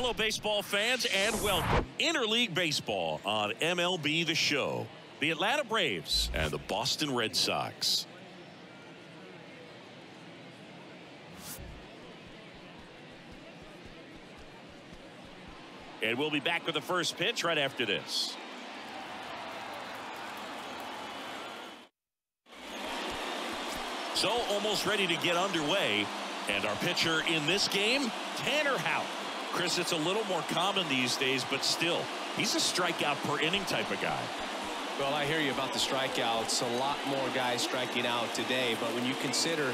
Hello, baseball fans, and welcome. Interleague Baseball on MLB The Show. The Atlanta Braves and the Boston Red Sox. And we'll be back with the first pitch right after this. So almost ready to get underway. And our pitcher in this game, Tanner Houck. Chris, it's a little more common these days, but still, he's a strikeout per inning type of guy. Well, I hear you about the strikeouts. A lot more guys striking out today, but when you consider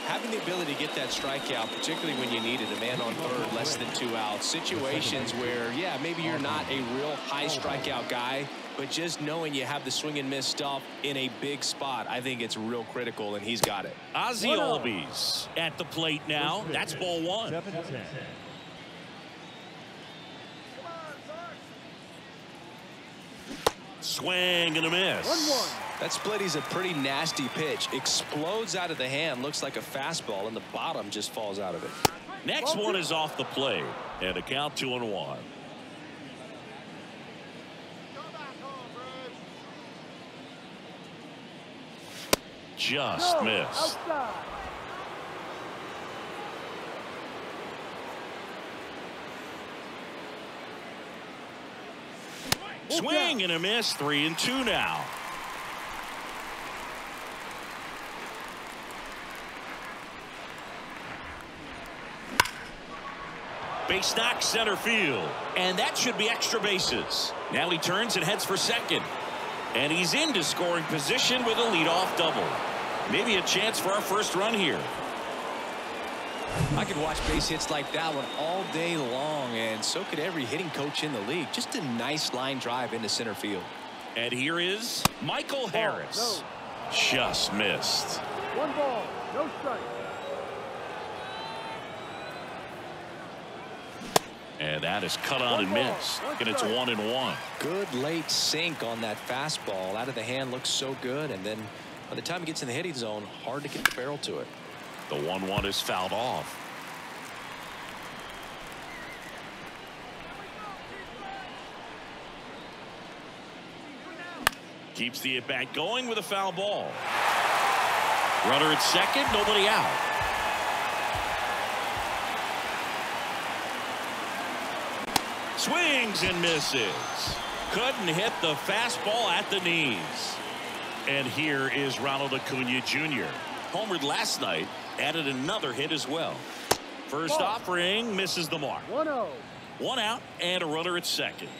having the ability to get that strikeout, particularly when you need it, a man on third, less than 2 outs, situations where, yeah, maybe you're not a real high strikeout guy, but just knowing you have the swing and miss stuff in a big spot, I think it's real critical, and he's got it. Ozzie Albies at the plate now. That's ball one. Swing and a miss. That split is a pretty nasty pitch. Explodes out of the hand. Looks like a fastball, and the bottom just falls out of it. Next one is off the plate, and a count 2-1. Just missed. Swing and a miss. 3-2 now. Base knock center field, and that should be extra bases. Now he turns and heads for second, and he's into scoring position with a leadoff double. Maybe a chance for our first run here. I could watch base hits like that one all day long, and so could every hitting coach in the league. Just a nice line drive into center field. And here is Michael Harris. Just missed. 1 ball, no strike. And that is cut on and missed. And it's 1-1. Good late sink on that fastball. Out of the hand looks so good, and then by the time it gets in the hitting zone, hard to get the barrel to it. The 1-1 is fouled off. Keeps the at-bat going with a foul ball. Runner at second, nobody out. Swings and misses. Couldn't hit the fastball at the knees. And here is Ronald Acuna Jr. Homered last night, added another hit as well. First offering misses the mark. 1-0. 1 out and a runner at second.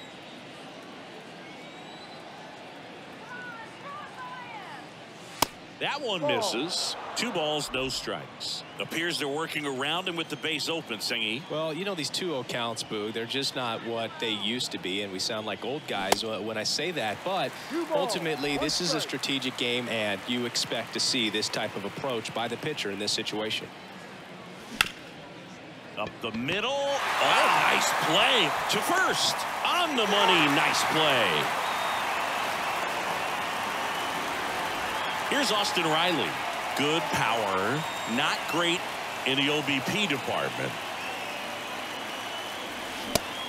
That one misses. 2 balls, no strikes. Appears they're working around him with the base open, Singy. Well, you know, these 2-0 counts, Boo, they're just not what they used to be, and we sound like old guys when I say that. But ultimately, this is a strategic game, and you expect to see this type of approach by the pitcher in this situation. Up the middle. Oh, nice play to first. On the money. Nice play. Here's Austin Riley. Good power. Not great in the OBP department.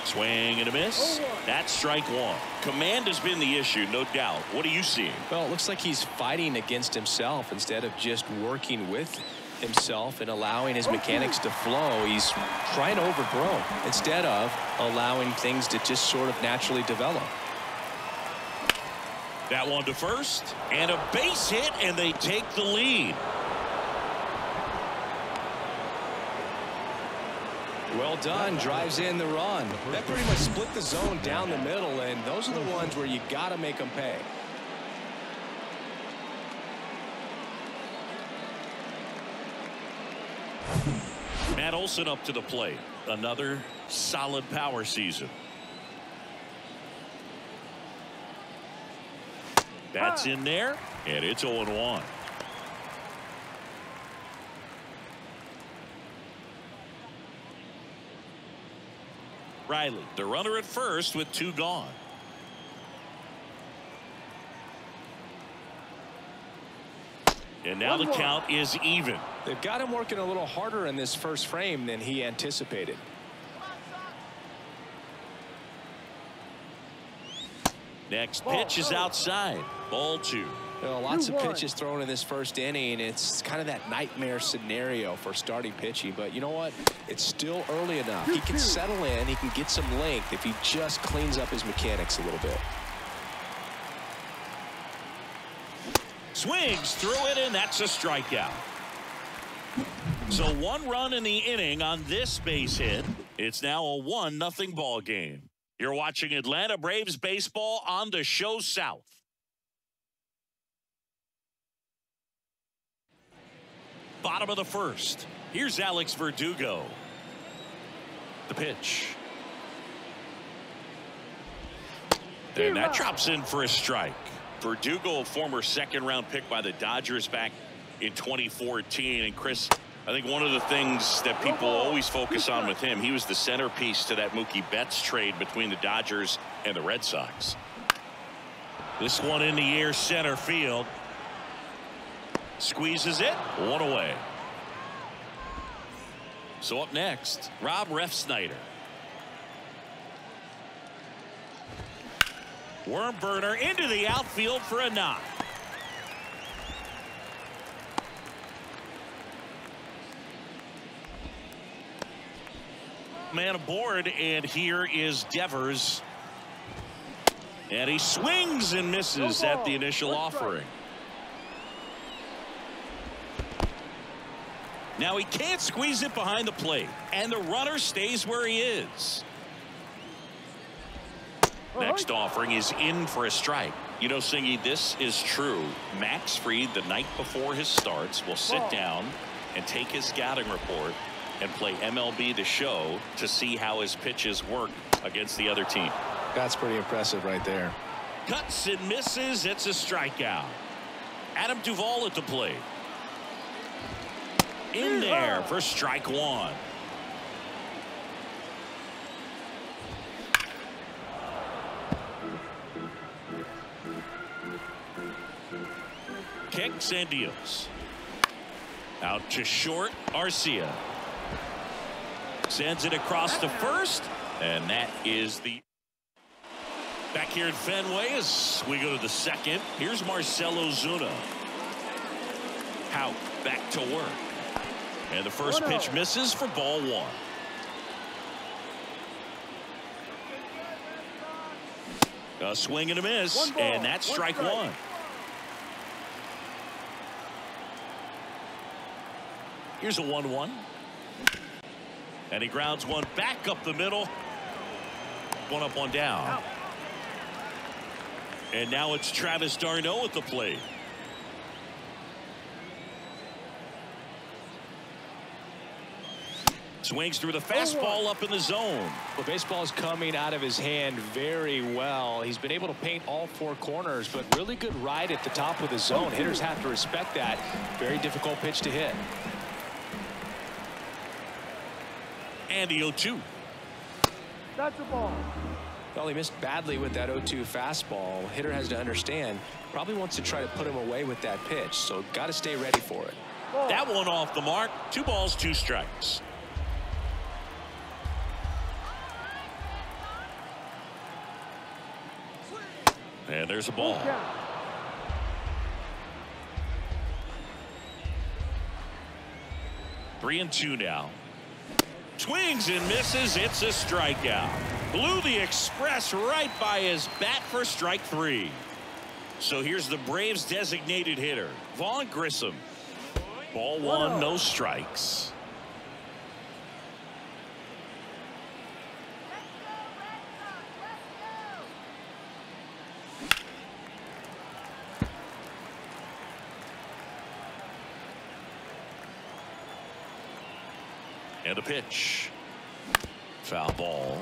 Swing and a miss. That's strike 1. Command has been the issue, no doubt. What are you seeing? Well, it looks like he's fighting against himself instead of just working with himself and allowing his mechanics to flow. He's trying to overgrow instead of allowing things to just sort of naturally develop. That one to first, and a base hit, and they take the lead. Well done. Drives in the run. That pretty much split the zone down the middle, and those are the ones where you got to make them pay. Matt Olson up to the plate. Another solid power season. That's in there, and it's 0-1. Riley, the runner at first with 2 gone. And now the count is even. They've got him working a little harder in this first frame than he anticipated. Next pitch is outside. Ball 2. Well, lots of pitches thrown in this first inning. It's kind of that nightmare scenario for starting pitching. But you know what? It's still early enough. He can settle in. He can get some length if he just cleans up his mechanics a little bit. Swings through it, and that's a strikeout. So 1 run in the inning on this base hit. It's now a 1-0 ball game. You're watching Atlanta Braves baseball on the Show South. Bottom of the first. Here's Alex Verdugo. The pitch. And that drops in for a strike. Verdugo, a former second-round pick by the Dodgers back in 2014. And Chris, I think one of the things that people always focus on with him, he was the centerpiece to that Mookie Betts trade between the Dodgers and the Red Sox. This one in the air, center field. Squeezes it, 1 away. So up next, Rob Refsnyder. Worm burner into the outfield for a knock. Man aboard, and here is Devers. And he swings and misses at the initial offering. Now he can't squeeze it behind the plate, and the runner stays where he is. Next offering is in for a strike. You know, Singy, this is true. Max Fried, the night before his starts, will sit down and take his scouting report and play MLB The Show to see how his pitches work against the other team. That's pretty impressive right there. Cuts and misses. It's a strikeout. Adam Duvall at the plate. In there for strike 1. Kicks and deals. Out to short. Arcia sends it across to first, and that is the back here at Fenway as we go to the second. Here's Marcell Ozuna. Hout back to work. And the first pitch misses for ball 1. A swing and a miss, and that's strike 1. Here's a 1-1. And he grounds one back up the middle. 1 up, 1 down. And now it's Travis d'Arnaud at the plate. Swings through the fastball up in the zone. Well, baseball is coming out of his hand very well. He's been able to paint all 4 corners, but really good ride at the top of the zone. Hitters have to respect that. Very difficult pitch to hit. And the 0-2. That's a ball. Well, he missed badly with that 0-2 fastball. Hitter has to understand, probably wants to try to put him away with that pitch, so got to stay ready for it. That one off the mark. 2 balls, 2 strikes. And there's a ball. 3-2 now. Swings and misses. It's a strikeout. Blew the express right by his bat for strike 3. So here's the Braves designated hitter, Vaughn Grissom. Ball 1, no strikes. And a pitch. Foul ball.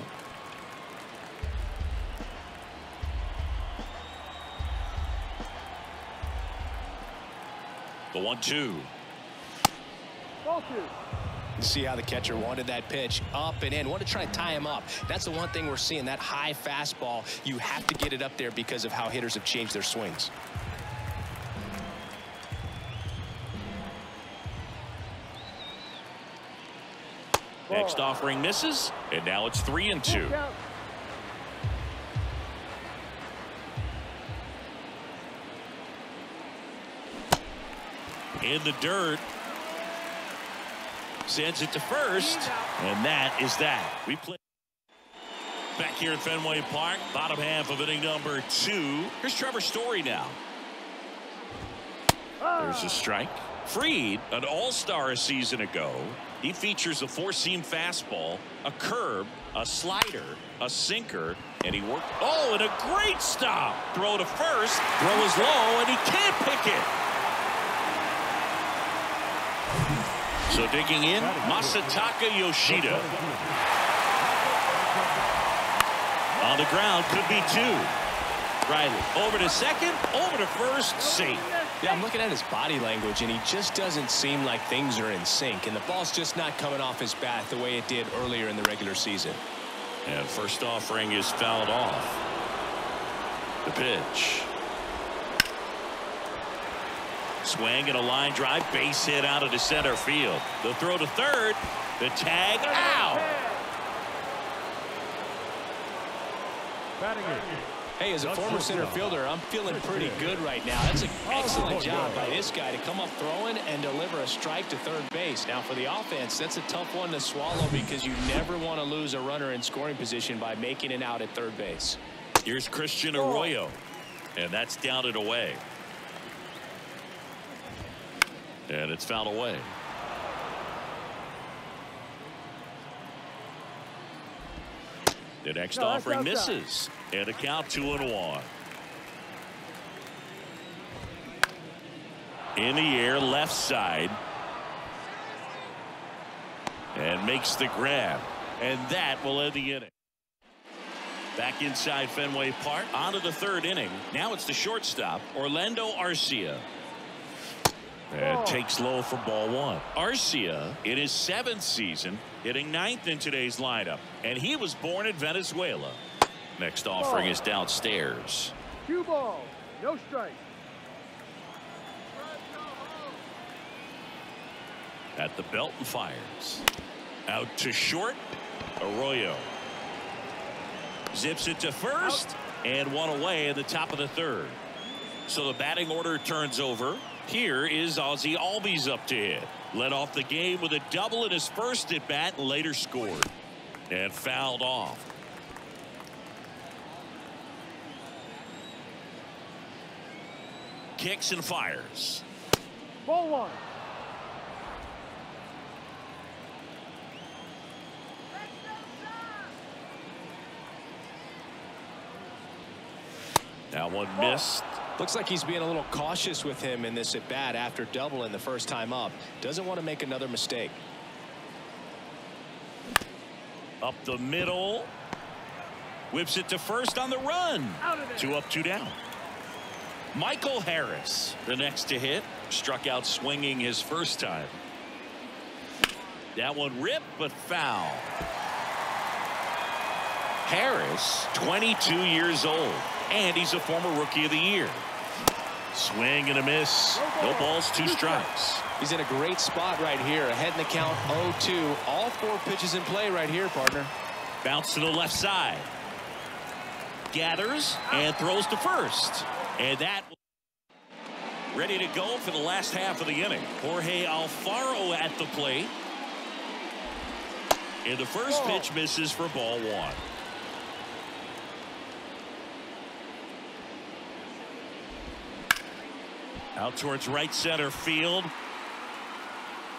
The 1-2. See how the catcher wanted that pitch up and in. Want to try to tie him up. That's the one thing we're seeing, that high fastball. You have to get it up there because of how hitters have changed their swings. Next offering misses, and now it's 3-2. In the dirt. Sends it to first. And that is that. We play back here at Fenway Park. Bottom half of inning number 2. Here's Trevor Story now. There's a strike. Fried, an all-star a season ago. He features a four-seam fastball, a curve, a slider, a sinker, and he worked. Oh, and a great stop. Throw to first. Throw is low, and he can't pick it. So digging in, Masataka Yoshida. On the ground, could be 2. Riley over to second, over to first, safe. Yeah, I'm looking at his body language, and he just doesn't seem like things are in sync, and the ball's just not coming off his bat the way it did earlier in the regular season. And first offering is fouled off. The pitch. Swing and a line drive, base hit out of the center field. The throw to third, the tag out. Hey, as a former center fielder, I'm feeling pretty good right now. That's an excellent job by this guy to come up throwing and deliver a strike to third base. Now, for the offense, that's a tough one to swallow because you never want to lose a runner in scoring position by making it out at third base. Here's Christian Arroyo, and that's down and away. And it's fouled away. The next offering misses. And a count 2-1. In the air, left side. And makes the grab. And that will end the inning. Back inside Fenway Park. On to the third inning. Now it's the shortstop, Orlando Arcia. And takes low for ball 1. Arcia, in his 7th season, hitting 9th in today's lineup. And he was born in Venezuela. Next offering is downstairs. 2 balls, no strike. At the belt and fires. Out to short. Arroyo. Zips it to first. And one away at the top of the third. So the batting order turns over. Here is Ozzie Albies up to hit. Led off the game with a double in his first at bat and later scored. And fouled off. Kicks and fires. Ball 1. That one missed. Looks like he's being a little cautious with him in this at bat after doubling the first time up. Doesn't want to make another mistake. Up the middle. Whips it to first on the run. 2 up, 2 down. Michael Harris, the next to hit, struck out swinging his first time. That one ripped, but foul. Harris, 22 years old, and he's a former Rookie of the Year. Swing and a miss. No balls, 2 strikes. He's in a great spot right here. Ahead in the count, 0-2. All 4 pitches in play right here, partner. Bounce to the left side. Gathers and throws to first. And that ready to go for the last half of the inning. Jorge Alfaro at the plate. And the first pitch misses for ball 1. Out towards right center field.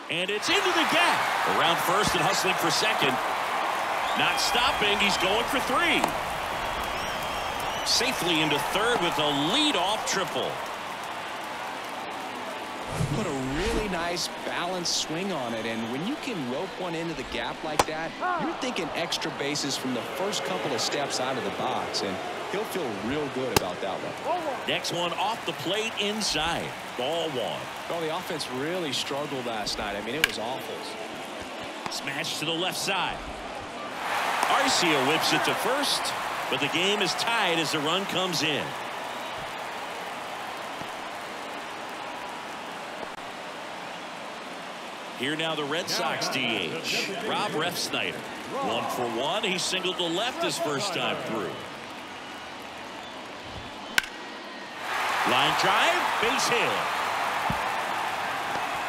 And it's into the gap. Around first and hustling for second. Not stopping. He's going for 3. Safely into third with a leadoff triple. Put a really nice balanced swing on it, and when you can rope one into the gap like that, you're thinking extra bases from the first couple of steps out of the box, and he'll feel real good about that one. Next one off the plate inside. Ball 1. Well, the offense really struggled last night. I mean, it was awful. Smash to the left side. Arcia whips it to first, but the game is tied as the run comes in. Here now the Red Sox DH, Rob Refsnyder. 1 for 1. He singled to left his first time through. Line drive, base hit.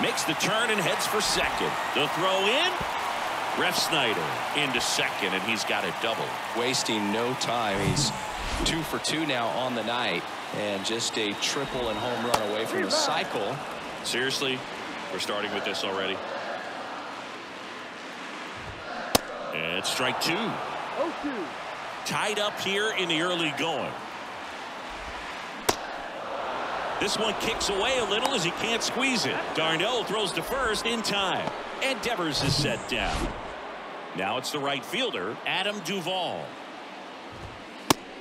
Makes the turn and heads for second. The throw in. Refsnyder into second, and he's got a double. Wasting no time. He's 2 for 2 now on the night, and just a triple and home run away from the cycle. Seriously, we're starting with this already. And strike 2. 0-2. Tied up here in the early going. This one kicks away a little as he can't squeeze it. Darnell throws to first in time, and Devers is set down. Now it's the right fielder, Adam Duvall.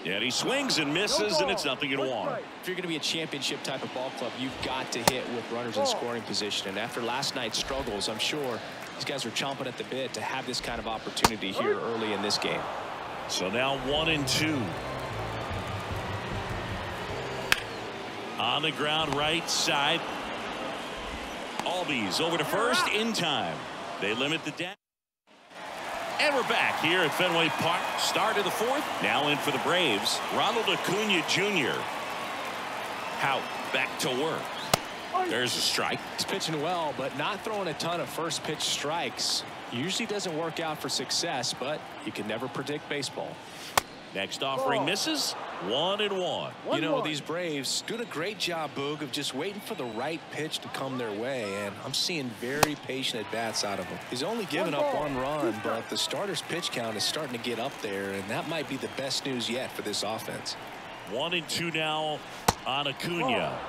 And he swings and misses, and it's 0-1. If you're going to be a championship type of ball club, you've got to hit with runners in scoring position. And after last night's struggles, I'm sure these guys are chomping at the bit to have this kind of opportunity here early in this game. So now 1-2. On the ground right side. Albies over to first in time. They limit the damage. And we're back here at Fenway Park. Start of the 4th. Now in for the Braves, Ronald Acuna Jr. Hout back to work. There's a strike. He's pitching well, but not throwing a ton of first pitch strikes. Usually doesn't work out for success, but you can never predict baseball. Next offering misses. 1-1. You know, these Braves doing a great job, Boog, of just waiting for the right pitch to come their way, and I'm seeing very patient at-bats out of him. He's only given up 1 run, but the starter's pitch count is starting to get up there, and that might be the best news yet for this offense. 1-2 now on Acuna.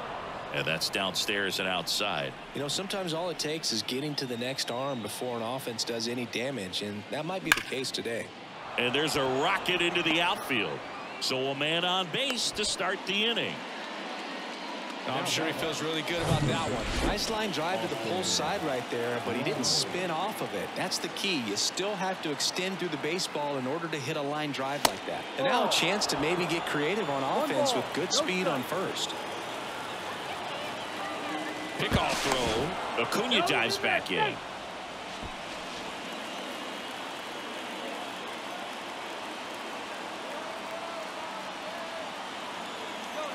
And that's downstairs and outside. You know, sometimes all it takes is getting to the next arm before an offense does any damage, and that might be the case today. And there's a rocket into the outfield. So a man on base to start the inning. I'm sure he feels really good about that one. Nice line drive to the pull side right there, but he didn't spin off of it. That's the key. You still have to extend through the baseball in order to hit a line drive like that. And now a chance to maybe get creative on offense with good speed on first. Pickoff throw. Acuna dives back in.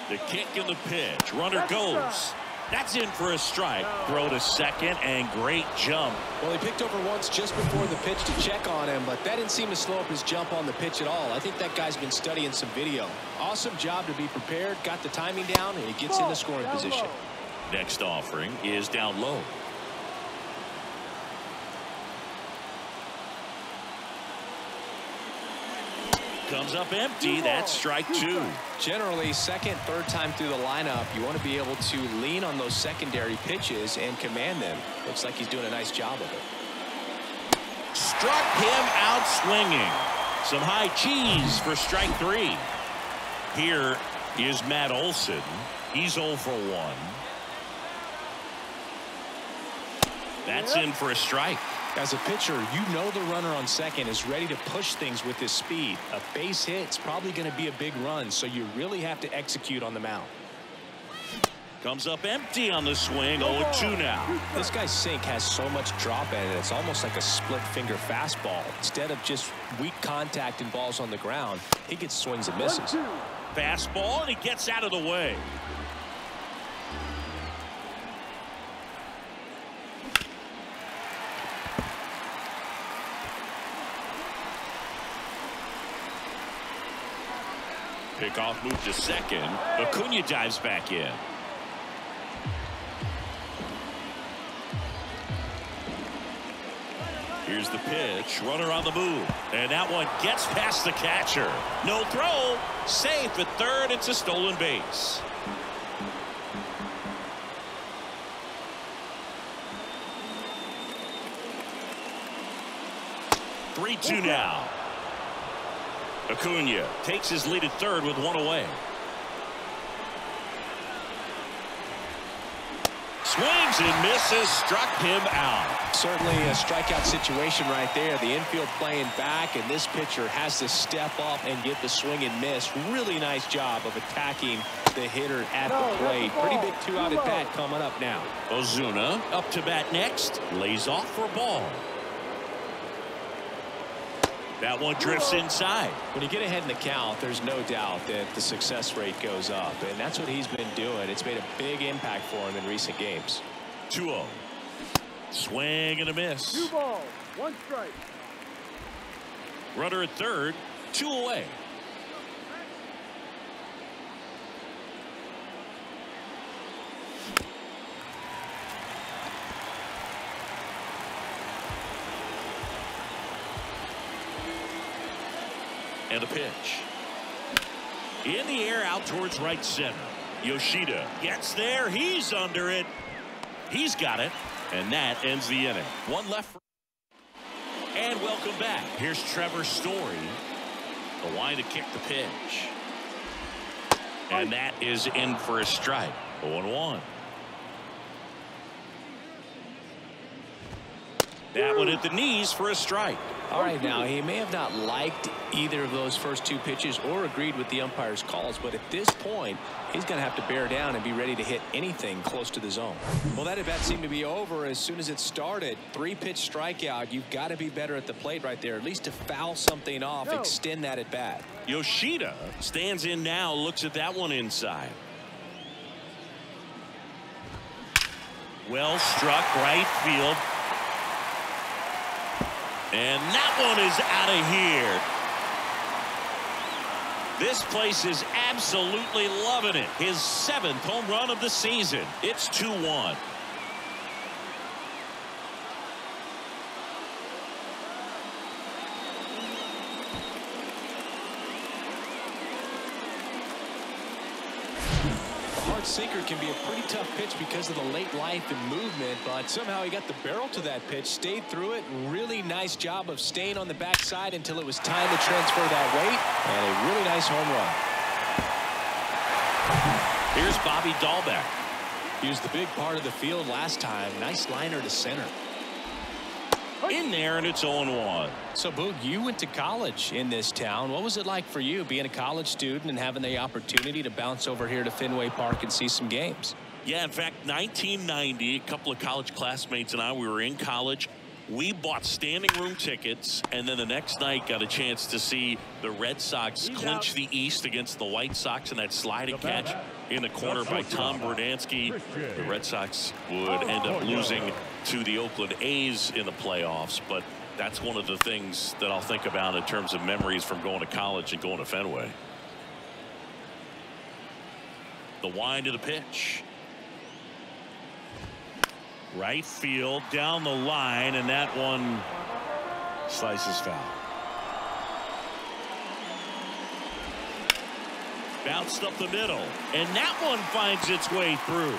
The kick and the pitch. Runner goes. That's in for a strike. Throw to second and great jump. Well, he picked over once just before the pitch to check on him, but that didn't seem to slow up his jump on the pitch at all. I think that guy's been studying some video. Awesome job to be prepared, got the timing down, and he gets in the scoring position. Next offering is down low. Comes up empty. That's strike 2. Generally, second, third time through the lineup, you want to be able to lean on those secondary pitches and command them. Looks like he's doing a nice job of it. Struck him out swinging. Some high cheese for strike 3. Here is Matt Olson. He's 0 for 1. That's in for a strike. As a pitcher, you know the runner on second is ready to push things with his speed. A base hit is probably going to be a big run, so you really have to execute on the mound. Comes up empty on the swing. 0-2 now. This guy's sink has so much drop in it. It's almost like a split finger fastball. Instead of just weak contact and balls on the ground, he gets swings and misses. Fastball, and he gets out of the way. Pickoff move to second. Acuna dives back in. Here's the pitch. Runner on the move. And that one gets past the catcher. No throw. Safe at third. It's a stolen base. Three-two now. Acuna takes his lead at third with 1 away. Swings and misses. Struck him out. Certainly a strikeout situation right there. The infield playing back, and this pitcher has to step up and get the swing and miss. Really nice job of attacking the hitter at the plate. Pretty big 2-out at bat coming up now. Ozuna up to bat next. Lays off for a ball. That one drifts inside. When you get ahead in the count, there's no doubt that the success rate goes up, and that's what he's been doing. It's made a big impact for him in recent games. 2-0. Swing and a miss. 2 balls, 1 strike. Runner at third, 2 away. And a pitch. In the air out towards right center. Yoshida gets there. He's under it. He's got it. And that ends the inning. One left. And welcome back. Here's Trevor Story. The line to kick the pitch. And that is in for a strike. 0-1. That one hit the knees for a strike. All right, now he may have not liked either of those first 2 pitches or agreed with the umpire's calls, but at this point he's going to have to bear down and be ready to hit anything close to the zone. Well, that at bat seemed to be over as soon as it started. 3-pitch strikeout. You've got to be better at the plate right there, at least to foul something off, extend that at bat. Yoshida stands in now, looks at that one inside. Well struck, right field. And that one is out of here. This place is absolutely loving it. His 7th home run of the season. It's 2-1. Sinker can be a pretty tough pitch because of the late life and movement, but somehow he got the barrel to that pitch, stayed through it. Really nice job of staying on the backside until it was time to transfer that weight, and a really nice home run. Here's Bobby Dahlbeck. He was the big part of the field last time. Nice liner to center. In there, and it's 0-1. So, Boog, you went to college in this town. What was it like for you being a college student and having the opportunity to bounce over here to Fenway Park and see some games? Yeah, in fact, 1990, a couple of college classmates and I, we were in college. We bought standing room tickets, and then the next night got a chance to see the Red Sox clinch the East against the White Sox in that sliding catch in the corner by Tom Berdansky. The Red Sox would end up losing to the Oakland A's in the playoffs, but that's one of the things that I'll think about in terms of memories from going to college and going to Fenway. The wind of the pitch. Right field down the line, and that one slices foul. Bounced up the middle, and that one finds its way through,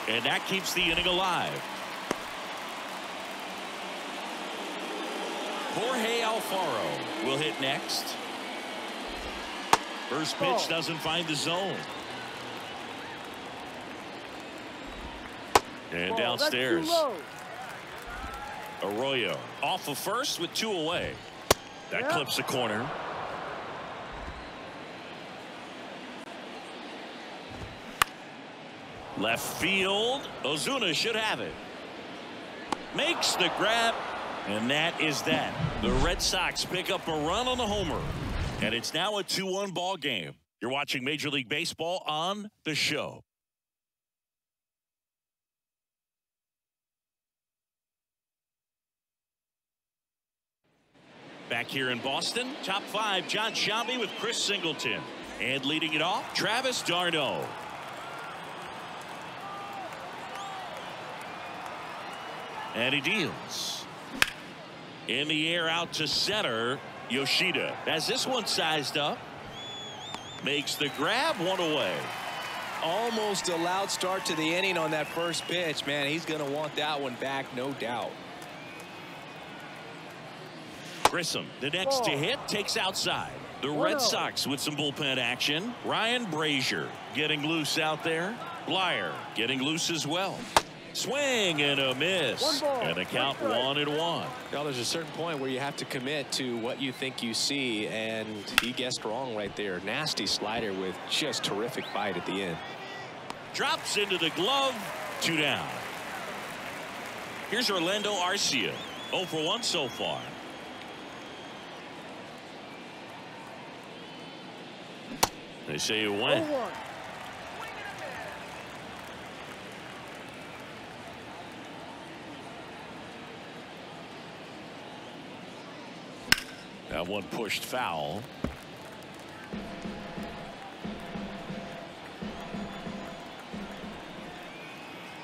and that keeps the inning alive. Jorge Alfaro will hit next. First pitch doesn't find the zone. And downstairs. Arroyo off of first with 2 away. That clips the corner. Left field. Ozuna should have it. Makes the grab. And that is that. The Red Sox pick up a run on the homer. And it's now a 2-1 ball game. You're watching Major League Baseball on The Show. Back here in Boston, top 5, John Shambi with Chris Singleton. And leading it off, Travis d'Arnaud. And he deals. In the air out to center, Yoshida. As this one sized up. Makes the grab, 1 away. Almost a loud start to the inning on that first pitch. Man, he's going to want that one back, no doubt. Grissom, the next to hit, takes outside. The Red Sox with some bullpen action. Ryan Brazier getting loose out there. Blyer getting loose as well. Swing and a miss. And a count 1-1. Well, there's a certain point where you have to commit to what you think you see, and he guessed wrong right there. Nasty slider with just terrific bite at the end. Drops into the glove. 2 down. Here's Orlando Arcia. 0 for 1 so far. They say you win. That one pushed foul.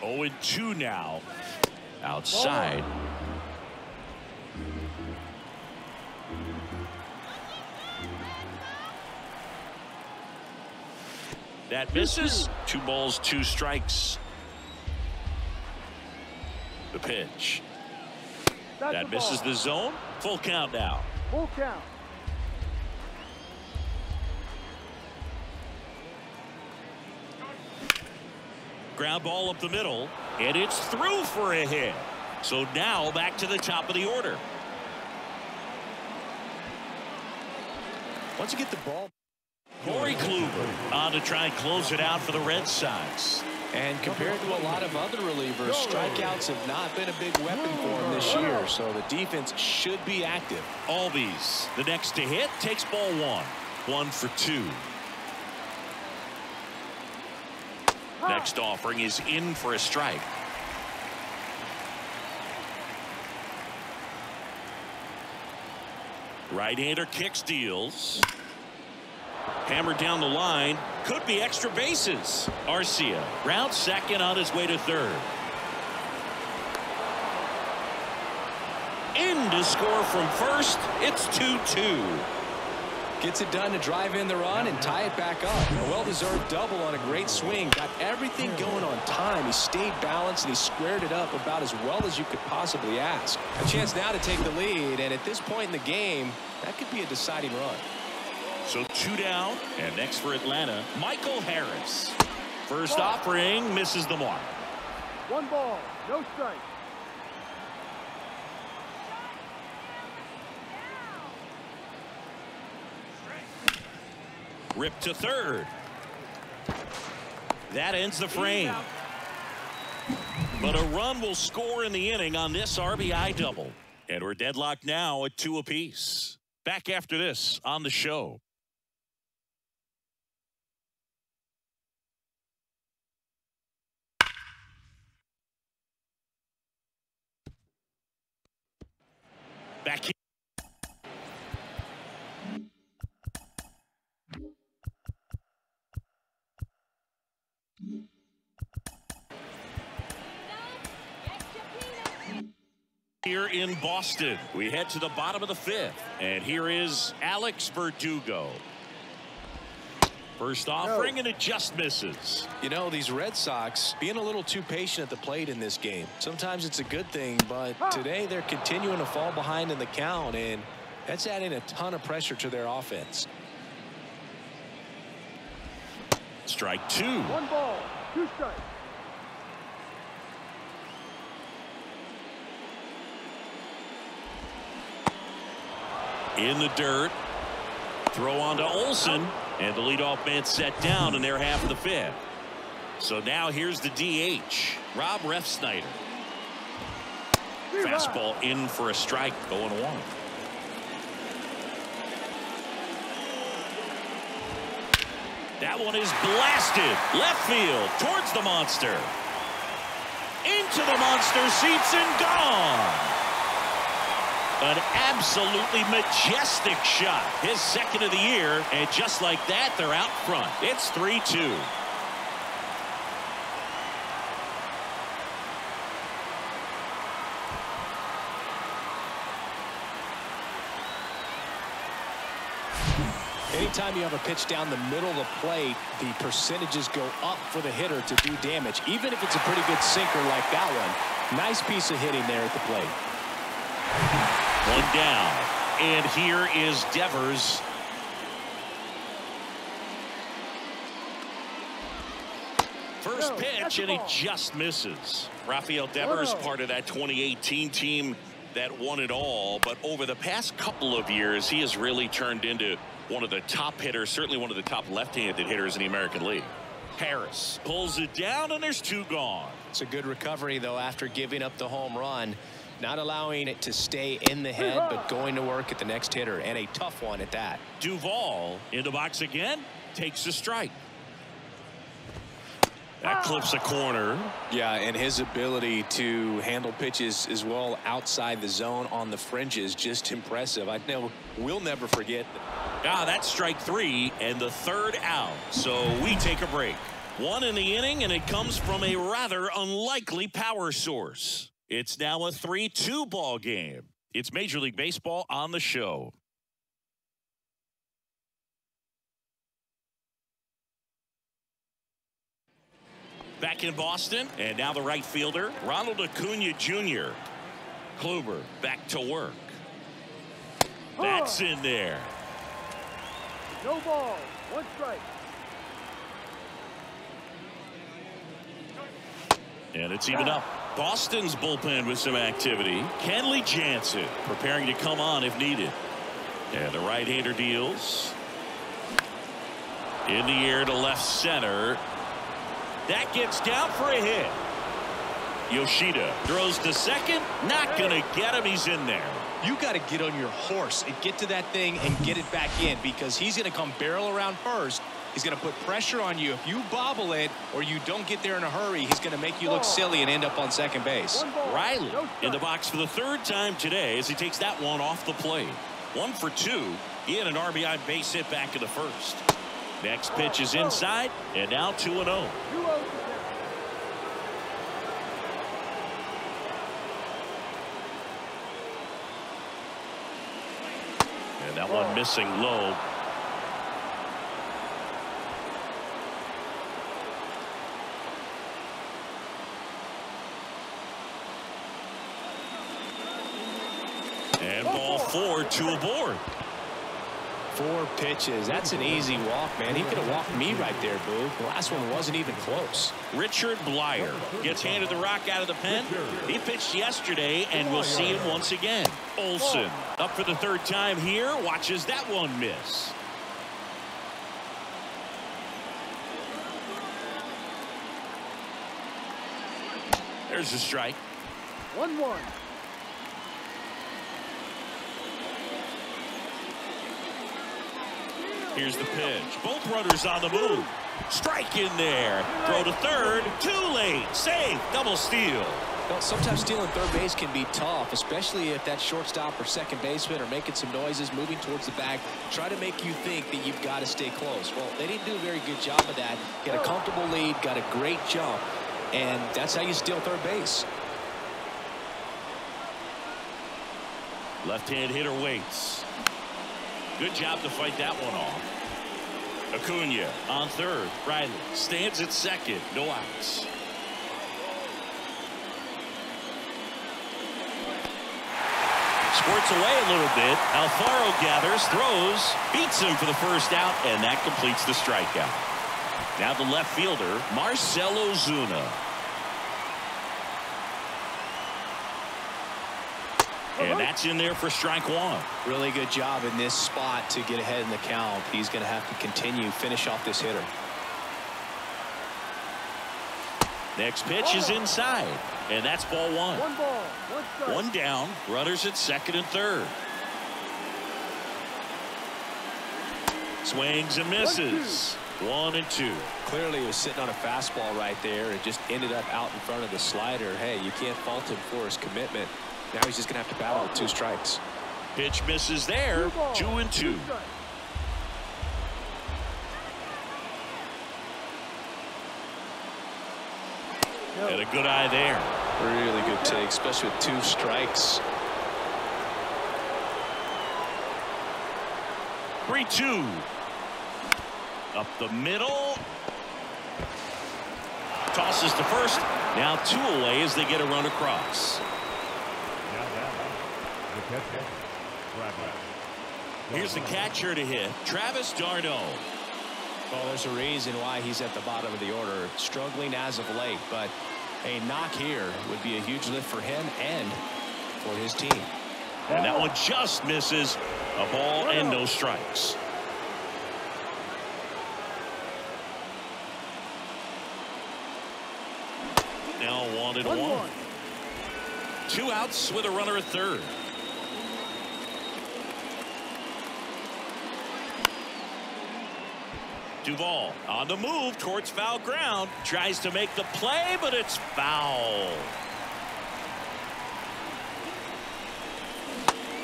Oh, and 2 now. Outside. That misses. 2 balls, 2 strikes. The pitch. That misses the zone. Full count now. Full count. Ground ball up the middle, and it's through for a hit. So now back to the top of the order. Once you get the ball. Corey Kluber on to try and close it out for the Red Sox. And compared to a lot of other relievers, strikeouts have not been a big weapon for him this year, so the defense should be active. Albies, the next to hit, takes ball 1. 1 for 2. Next offering is in for a strike. Right-hander kicks, deals. Hammered down the line. Could be extra bases. Arcia rounds second on his way to third. In to score from first. It's 2-2. Gets it done to drive in the run and tie it back up. A well-deserved double on a great swing. Got everything going on time. He stayed balanced and he squared it up about as well as you could possibly ask. A chance now to take the lead, and at this point in the game, that could be a deciding run. So 2 down, and next for Atlanta, Michael Harris. First offering misses the mark. 1 ball, no strike. Ripped to third. That ends the frame. But a run will score in the inning on this RBI double. And we're deadlocked now at 2 apiece. Back after this on the show. Back here. Here in Boston, we head to the bottom of the 5th, and here is Alex Verdugo. First offering, and it just misses. You know, these Red Sox being a little too patient at the plate in this game. Sometimes it's a good thing, but today they're continuing to fall behind in the count, and that's adding a ton of pressure to their offense. Strike 2. 1 ball, 2 strikes. In the dirt. Throw on to Olsen. And the leadoff man set down in their half of the 5th. So now here's the DH, Rob Refsnyder. Fastball in for a strike, 0-1. That one is blasted. Left field towards the monster. Into the monster seats and gone. An absolutely majestic shot. His second of the year. And just like that, they're out front. It's 3-2. Anytime you have a pitch down the middle of the plate, the percentages go up for the hitter to do damage, even if it's a pretty good sinker like that one. Nice piece of hitting there at the plate. 1 down, and here is Devers. First pitch, and he just misses. Rafael Devers, part of that 2018 team that won it all, but over the past couple of years, he has really turned into one of the top hitters, certainly one of the top left-handed hitters in the American League. Harris pulls it down, and there's 2 gone. It's a good recovery, though, after giving up the home run. Not allowing it to stay in the head, but going to work at the next hitter, and a tough one at that. Duvall in the box again, takes a strike. That clips a corner. Yeah, and his ability to handle pitches as well outside the zone on the fringes, just impressive. I know we'll never forget. That's strike 3 and the third out. So we take a break. 1 in the inning, and it comes from a rather unlikely power source. It's now a 3-2 ball game. It's Major League Baseball on the show. Back in Boston, and now the right fielder, Ronald Acuna Jr. Kluber back to work. That's in there. No ball. 1 strike. And it's even up. Boston's bullpen with some activity. Kenley Jansen preparing to come on if needed. And the right-hander deals. In the air to left center. That gets down for a hit. Yoshida throws to second. Not going to get him. He's in there. You got to get on your horse and get to that thing and get it back in, because he's going to come barrel around first. He's going to put pressure on you. If you bobble it or you don't get there in a hurry, he's going to make you look silly and end up on second base. Riley in the box for the 3rd time today as he takes that one off the plate. 1 for 2. He had an RBI base hit back in the 1st. Next pitch is inside, and now 2-0. And that one missing low. And ball 4, 2 aboard. 4 pitches. That's an easy walk, man. He could have walked me right there, Boo. The last one wasn't even close. Richard Blyer gets handed the rock out of the pen. He pitched yesterday, and we'll see him once again. Olsen up for the 3rd time here. Watches that one miss. There's a strike. 1-1. Here's the pitch. Both runners on the move. Strike in there. Throw to third. Too late. Save. Double steal. Well, sometimes stealing third base can be tough, especially if that shortstop or second baseman are making some noises, moving towards the bag, try to make you think that you've got to stay close. Well, they didn't do a very good job of that. Got a comfortable lead, got a great jump, and that's how you steal third base. Left-hand hitter waits. Good job to fight that one off. Acuna on third. Riley stands at second. No outs. Squirts away a little bit. Alfaro gathers, throws, beats him for the 1st out, and that completes the strikeout. Now the left fielder, Marcell Ozuna. And that's in there for strike 1. Really good job in this spot to get ahead in the count. He's going to have to continue, finish off this hitter. Next pitch is inside, and that's ball 1. 1 ball, 1 strike. 1 down, runners at second and third. Swings and misses. 1 and 2. Clearly he was sitting on a fastball right there and just ended up out in front of the slider. Hey, you can't fault him for his commitment. Now he's just going to have to battle with 2 strikes. Pitch misses there. 2 and 2. And a good eye there. Really good take, especially with 2 strikes. 3-2. Up the middle. Tosses to first. Now 2 away as they get a run across. Here's the catcher to hit, Travis d'Arnaud. Well, there's a reason why he's at the bottom of the order, struggling as of late, but a knock here would be a huge lift for him and for his team. And that one just misses. A ball and no strikes. Now 1 and 1. 2 outs with a runner at third. Duvall on the move towards foul ground. Tries to make the play, but it's foul.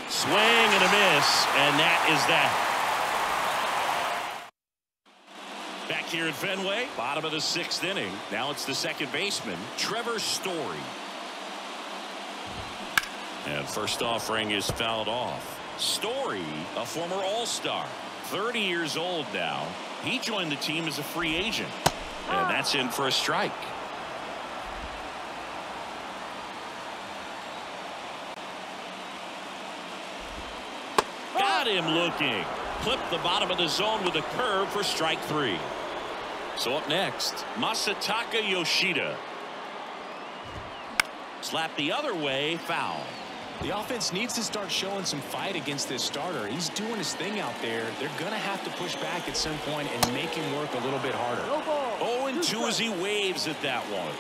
Swing and a miss, and that is that. Back here at Fenway, bottom of the 6th inning. Now it's the second baseman, Trevor Story. And first offering is fouled off. Story, a former All-Star, 30 years old now. He joined the team as a free agent, and that's in for a strike. Got him looking. Clipped the bottom of the zone with a curve for strike 3. So up next, Masataka Yoshida. Slap the other way, foul. The offense needs to start showing some fight against this starter. He's doing his thing out there. They're going to have to push back at some point and make him work a little bit harder. 0-2 as he waves at that one.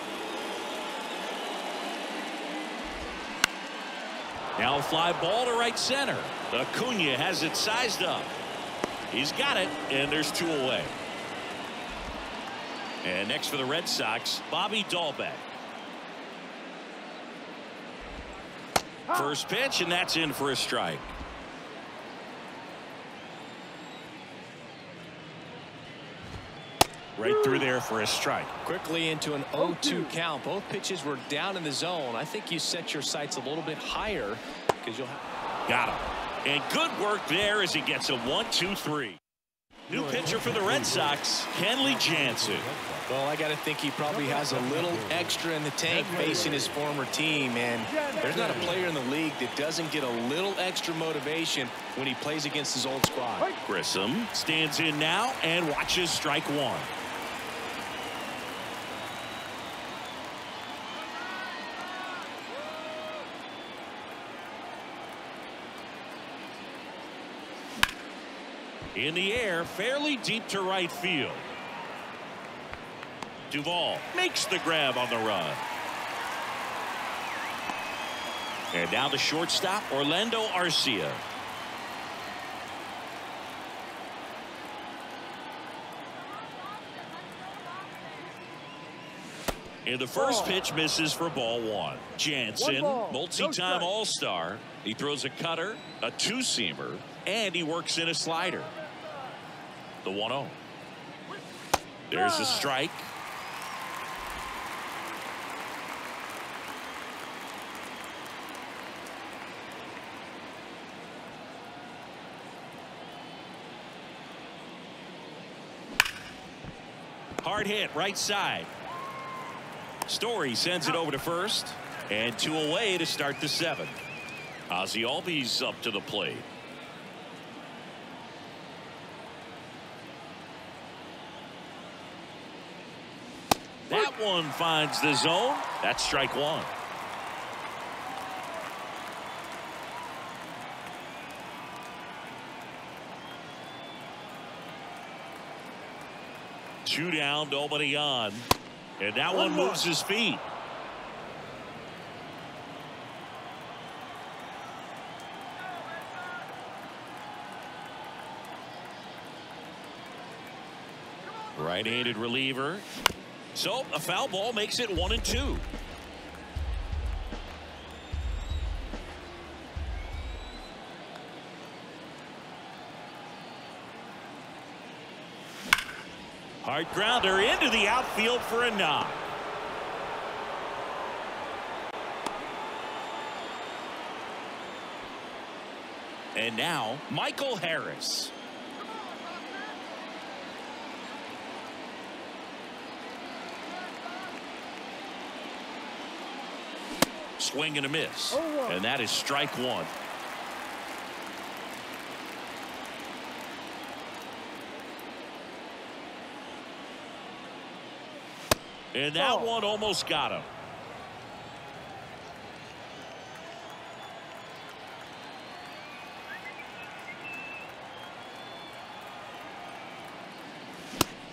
Now a fly ball to right center. Acuna has it sized up. He's got it, and there's 2 away. And next for the Red Sox, Bobby Dahlbeck. First pitch, and that's in for a strike. Right through there for a strike. Quickly into an 0-2 count. Both pitches were down in the zone. I think you set your sights a little bit higher because you'll have. Got him. And good work there as he gets a 1-2-3. New pitcher for the Red Sox, Kenley Jansen. Well, I got to think he probably has a little extra in the tank facing his former team, and there's not a player in the league that doesn't get a little extra motivation when he plays against his old squad. Grissom stands in now and watches strike 1. In the air, fairly deep to right field. Duvall makes the grab on the run. And now the shortstop, Orlando Arcia. And the first pitch misses for ball 1. Jansen, multi-time All-Star. He throws a cutter, a 2-seamer, and he works in a slider. The 1-0. There's a strike. Hard hit right side. Story sends it over to first, and 2 away to start the 7th. Ozzie Albies up to the plate. That one finds the zone. That's strike 1. Two down, nobody on. And that one moves his feet. Right-handed reliever. So a foul ball makes it 1-2. Hard grounder into the outfield for a knock. And now Michael Harris. Swing and a miss. And that is strike 1. And that one almost got him.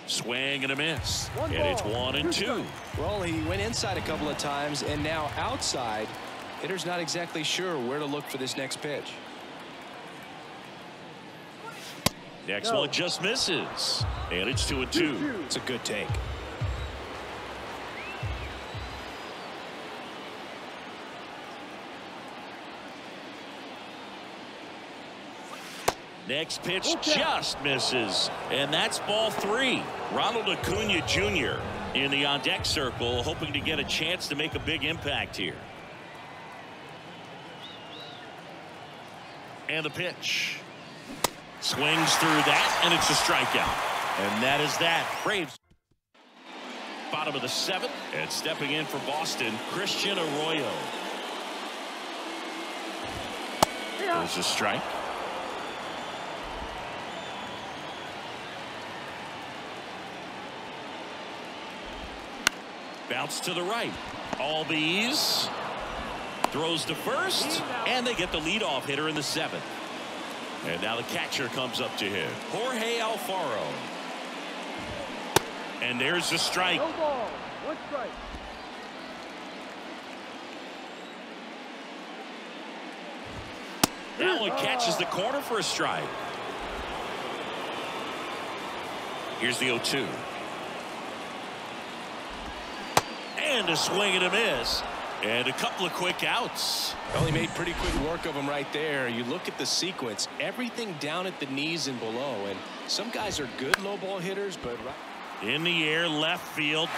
Swing and a miss. And it's 1-2. Well, he went inside a couple of times, and now outside. Hitter's not exactly sure where to look for this next pitch. Next one just misses. And it's 2-2. It's a good take. Next pitch just misses. And that's ball 3. Ronald Acuna Jr. in the on-deck circle, hoping to get a chance to make a big impact here. And the pitch. Swings through that, and it's a strikeout. And that is that. Braves. Bottom of the 7th, and stepping in for Boston, Christian Arroyo. There's a strike. Bounce to the right. Albies throws to first, and they get the leadoff hitter in the 7th. And now the catcher comes up to him, Jorge Alfaro. And there's the strike. No ball. 1 strike. That one catches the corner for a strike. Here's the 0-2. And a swing and a miss. And a couple of quick outs. Well, he made pretty quick work of him right there. You look at the sequence, everything down at the knees and below. And some guys are good low ball hitters, but in the air, left field.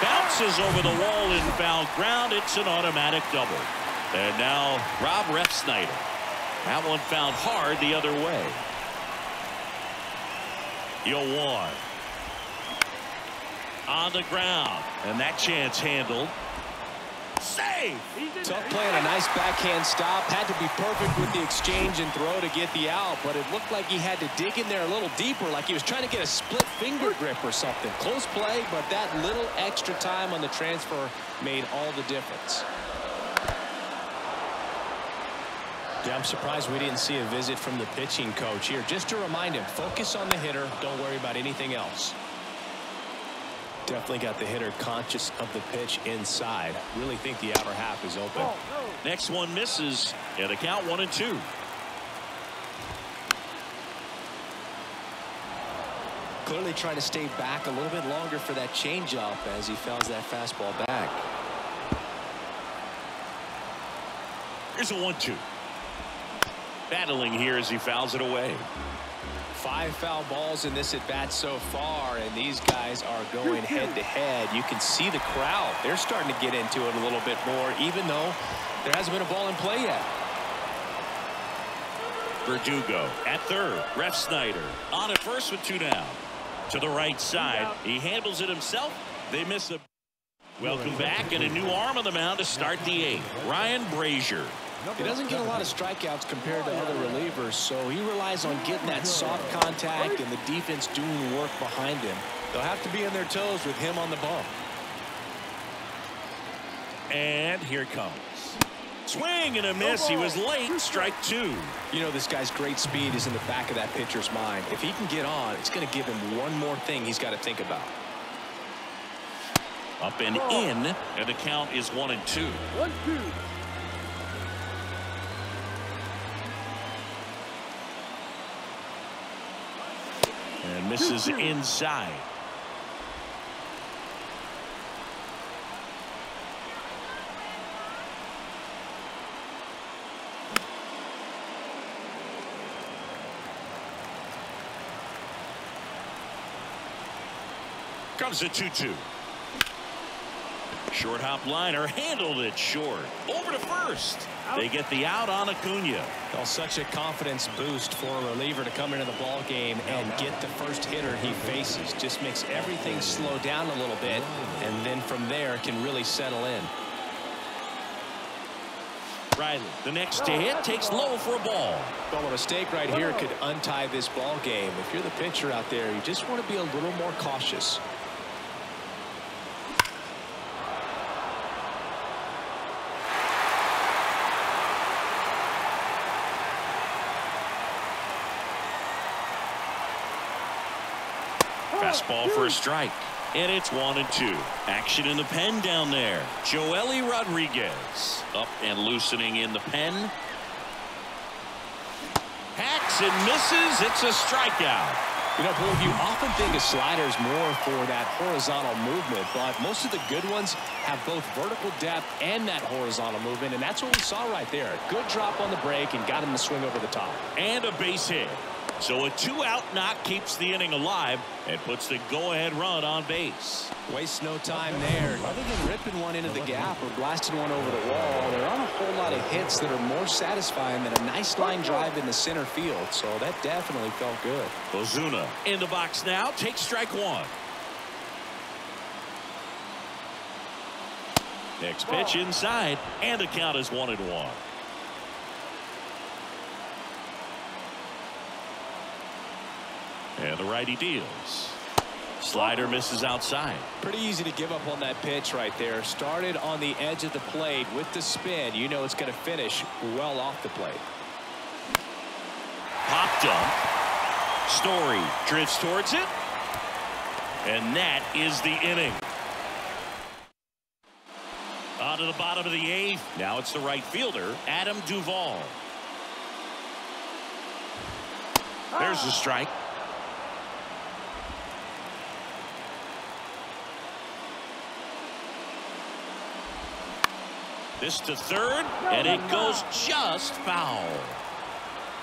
Bounces over the wall in foul ground. It's an automatic double. And now Rob Refsnyder. That one found hard the other way. 0-1. On the ground. And that chance handled. Save! Tough play and a nice backhand stop. Had to be perfect with the exchange and throw to get the out, but it looked like he had to dig in there a little deeper, like he was trying to get a split finger grip or something. Close play, but that little extra time on the transfer made all the difference. Yeah, I'm surprised we didn't see a visit from the pitching coach here, just to remind him, focus on the hitter, don't worry about anything else. Definitely got the hitter conscious of the pitch inside. Really think the outer half is open. Next one misses, and the count 1-2. Clearly trying to stay back a little bit longer for that changeup as he fouls that fastball back. Here's a 1-2. Battling here as he fouls it away. 5 foul balls in this at bat so far, and these guys are going head to head. You can see the crowd. They're starting to get into it a little bit more, even though there hasn't been a ball in play yet. Verdugo at third. Refsnyder on at first with 2 down. To the right side. He handles it himself. They miss a. Welcome back, and a new arm on the mound to start the 8th. Ryan Brazier. He doesn't get a lot of strikeouts compared to other relievers, so he relies on getting that soft contact and the defense doing work behind him. They'll have to be on their toes with him on the bump. And here it comes. Swing and a miss. He was late. Strike 2. You know, this guy's great speed is in the back of that pitcher's mind. If he can get on, it's going to give him one more thing he's got to think about. Up and in, and the count is 1-2. 1-2. And misses inside. Comes a 2-2. Short hop liner, handled it short. Over to first. They get the out on Acuna. Well, such a confidence boost for a reliever to come into the ball game and get the first hitter he faces. Just makes everything slow down a little bit, and then from there can really settle in. Riley, the next to hit, takes low for a ball. Well, a mistake right here could untie this ball game. If you're the pitcher out there, you just want to be a little more cautious. Fastball for a strike. And it's 1-2. Action in the pen down there. Joely Rodriguez up and loosening in the pen. Hacks Swings and misses. It's a strikeout. You know, Blue, you often think of sliders more for that horizontal movement, but most of the good ones have both vertical depth and that horizontal movement, and that's what we saw right there. Good drop on the break and got him to swing over the top. And a base hit. So a 2-out knock keeps the inning alive and puts the go-ahead run on base. Waste no time there. Other than ripping one into the gap or blasting one over the wall, there aren't a whole lot of hits that are more satisfying than a nice line drive in the center field. So that definitely felt good. Ozuna in the box now. Takes strike one. Next pitch inside, and the count is 1-1. And the righty deals. Slider misses outside. Pretty easy to give up on that pitch right there. Started on the edge of the plate with the spin. You know it's going to finish well off the plate. Pop dump. Story drifts towards it. And that is the inning. On to the bottom of the 8th. Now it's the right fielder, Adam Duvall. There's the strike. This to third, and it goes just foul.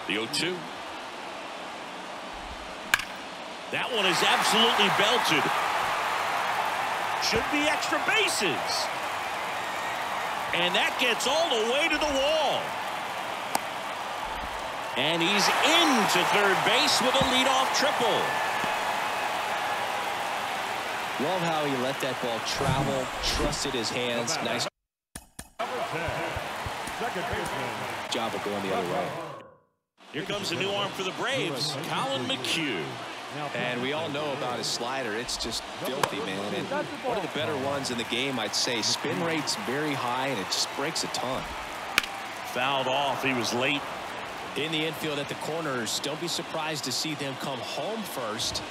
The 0-2. That one is absolutely belted. Should be extra bases. And that gets all the way to the wall. And he's into third base with a leadoff triple. Love how he let that ball travel, trusted his hands. Nice job of going the other way. Here comes a new arm for the Braves, Colin McHugh. And we all know about his slider. It's just filthy, man. And one of the better ones in the game, I'd say. Spin rate's very high, and it just breaks a ton. Fouled off. He was late. In the infield at the corners, don't be surprised to see them come home first.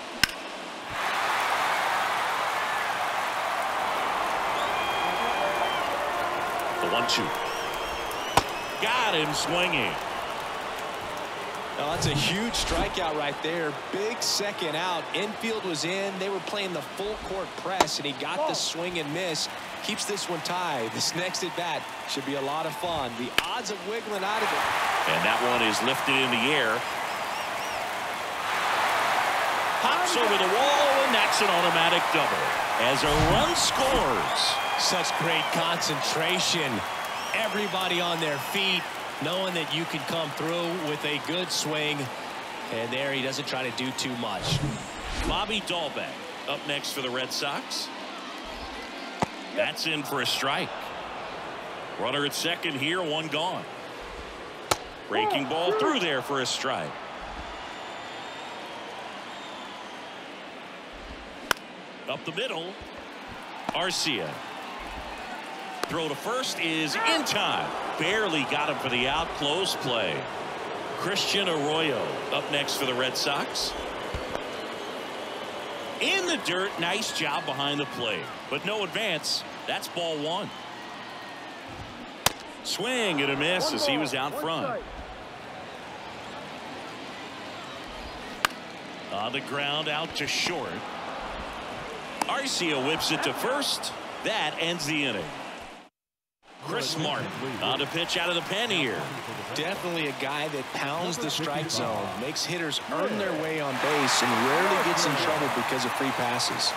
The 1-2. Got him swinging. Now, that's a huge strikeout right there. Big second out. Infield was in. They were playing the full court press, and he got the swing and miss. Keeps this one tied. This next at bat should be a lot of fun. The odds of wiggling out of it. And that one is lifted in the air. Hops over the wall, and that's an automatic double. As a run scores. Such great concentration. Everybody on their feet, knowing that you can come through with a good swing. And there he doesn't try to do too much. Bobby Dahlbeck up next for the Red Sox. That's in for a strike. Runner at second here, one gone. Breaking ball through there for a strike. Up the middle, Arcia. Throw to first is in time. Barely got him for the out. Close play. Christian Arroyo up next for the Red Sox. In the dirt. Nice job behind the plate. But no advance. That's ball one. Swing and a miss as he was out front. On the ground out to short. Arcia whips it to first. That ends the inning. Chris Martin on to pitch out of the pen here. Definitely a guy that pounds the strike zone, makes hitters earn their way on base, and rarely gets in trouble because of free passes.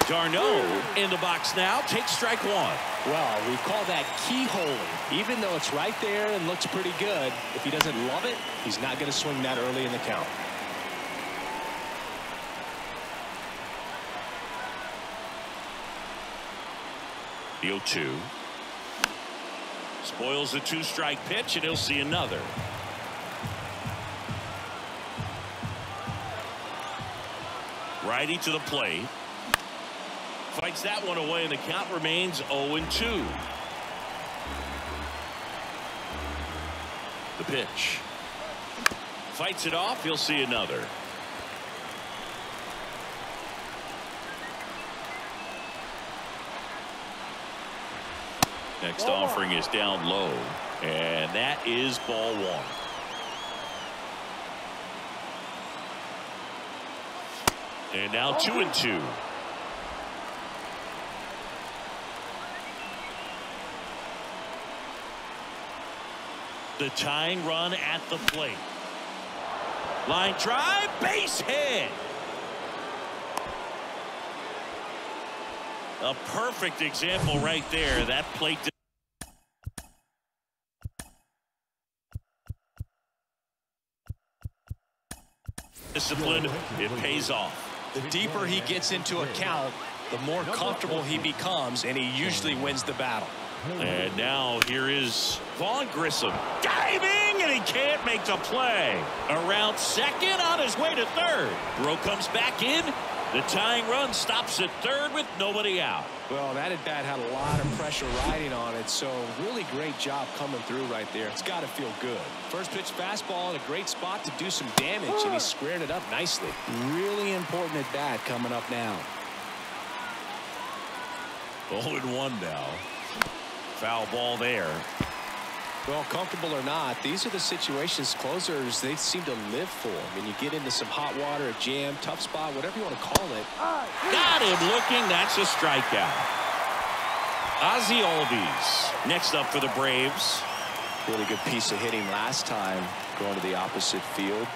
Darno in the box now, takes strike one. Well, we call that keyholing. Even though it's right there and looks pretty good, if he doesn't love it, he's not going to swing that early in the count. The 0-2. Spoils the two-strike pitch, and he'll see another. Righty to the plate. Fights that one away, and the count remains 0-2. The pitch. Fights it off. He'll see another. Next offering is down low, and that is ball one. And now 2-2. The tying run at the plate. Line drive, base hit. A perfect example right there. That plate discipline, it pays off. The deeper he gets into a count, the more comfortable he becomes, and he usually wins the battle. And now here is Vaughn Grissom diving, and he can't make the play. Around second, on his way to third. Throw comes back in. The tying run stops at third with nobody out. Well, that at bat had a lot of pressure riding on it, so really great job coming through right there. It's got to feel good. First pitch fastball in a great spot to do some damage, and he squared it up nicely. Really important at bat coming up now. 0-1 now. Foul ball there. Well, comfortable or not, these are the situations closers they seem to live for. I mean, you get into some hot water, a jam, tough spot, whatever you want to call it. Got him looking. That's a strikeout. Ozzie Albies next up for the Braves. Really good piece of hitting last time, going to the opposite field.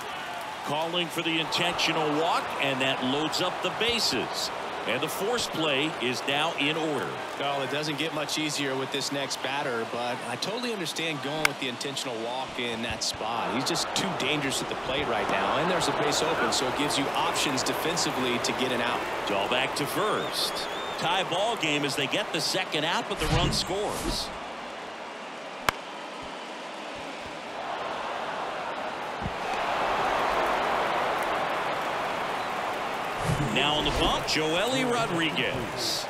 Calling for the intentional walk, and that loads up the bases. And the force play is now in order. Well, it doesn't get much easier with this next batter, but I totally understand going with the intentional walk in that spot. He's just too dangerous at the plate right now, and there's a base open, so it gives you options defensively to get an out. All back to first. Tie ball game as they get the second out, but the run scores. Now on the bump, Riley Rodriguez.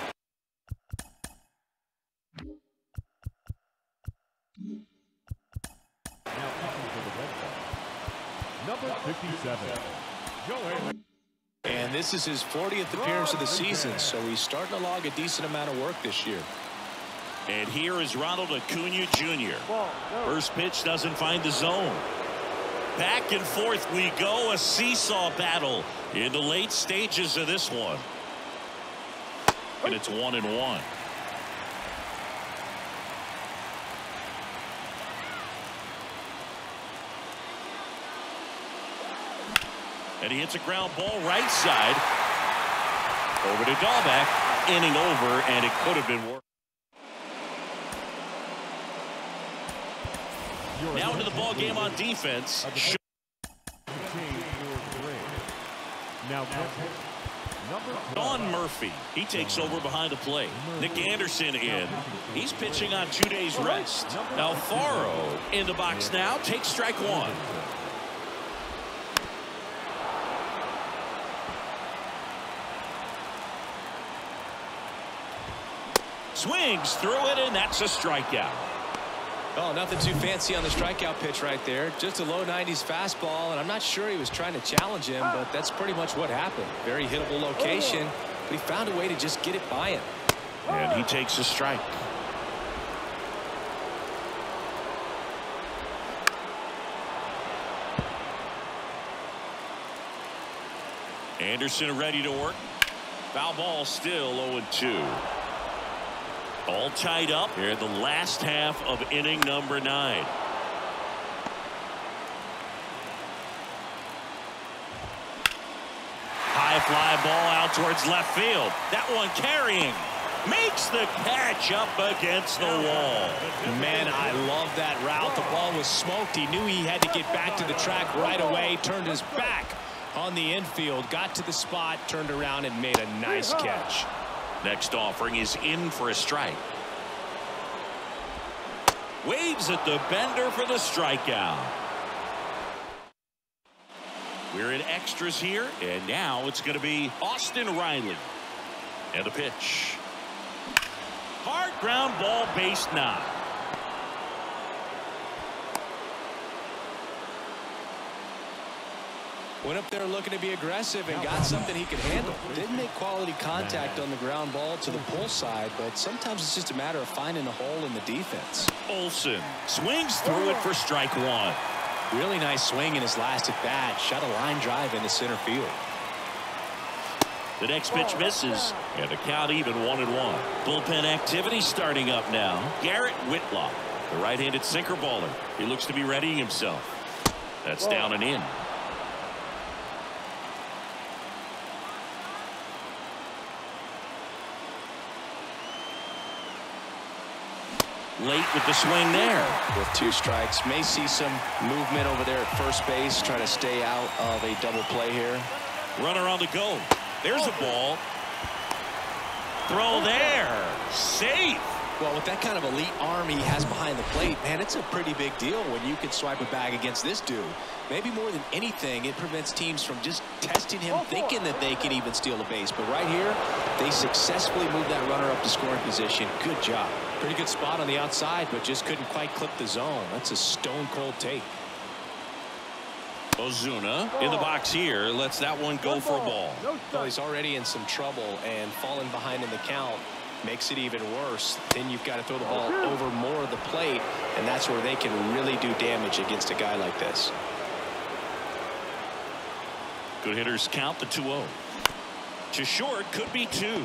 Number 57. And this is his 40th appearance of the season, so he's starting to log a decent amount of work this year. And here is Ronald Acuna Jr. First pitch doesn't find the zone. Back and forth we go, a seesaw battle in the late stages of this one. And it's 1-1. And he hits a ground ball right side. Over to Dahlbeck. Inning over, and it could have been worse. Now into the ball game on defense. Don Murphy, he takes over behind the plate. Nick Anderson in. He's pitching on 2 days rest. Alfaro in the box now, takes strike one. Swings through it, and that's a strikeout. Oh, nothing too fancy on the strikeout pitch right there. Just a low 90s fastball, and I'm not sure he was trying to challenge him, but that's pretty much what happened. Very hittable location, but he found a way to just get it by him. And he takes a strike. Anderson ready to work. Foul ball, still 0-2. All tied up here in the last half of inning number 9. High fly ball out towards left field. That one carrying. Makes the catch up against the wall. Man, I love that route. The ball was smoked. He knew he had to get back to the track right away. Turned his back on the infield. Got to the spot. Turned around and made a nice catch. Next offering is in for a strike. Waves at the bender for the strikeout. We're in extras here, and now it's going to be Austin Riley. And the pitch. Hard ground ball, base 9. Went up there looking to be aggressive and got something he could handle. Didn't make quality contact on the ground ball to the pull side, but sometimes it's just a matter of finding a hole in the defense. Olsen swings through it for strike one. Really nice swing in his last at bat. Shot a line drive into center field. The next pitch misses, and the count even 1-1. Bullpen activity starting up now. Garrett Whitlock, the right-handed sinker baller. He looks to be readying himself. That's down and in. Late with the swing there. With 2 strikes, may see some movement over there at first base, trying to stay out of a double play here. Runner on the go. There's a ball. Throw there. Safe. Well, with that kind of elite arm he has behind the plate, man, it's a pretty big deal when you can swipe a bag against this dude. Maybe more than anything, it prevents teams from just testing him, thinking that they can even steal a base. But right here, they successfully moved that runner up to scoring position. Good job. Pretty good spot on the outside, but just couldn't quite clip the zone. That's a stone-cold take. Ozuna in the box here. Lets that one go for a ball. Well, he's already in some trouble, and falling behind in the count makes it even worse. Then you've got to throw the ball over more of the plate, and that's where they can really do damage against a guy like this. Good hitters count the 2-0. To short, could be 2.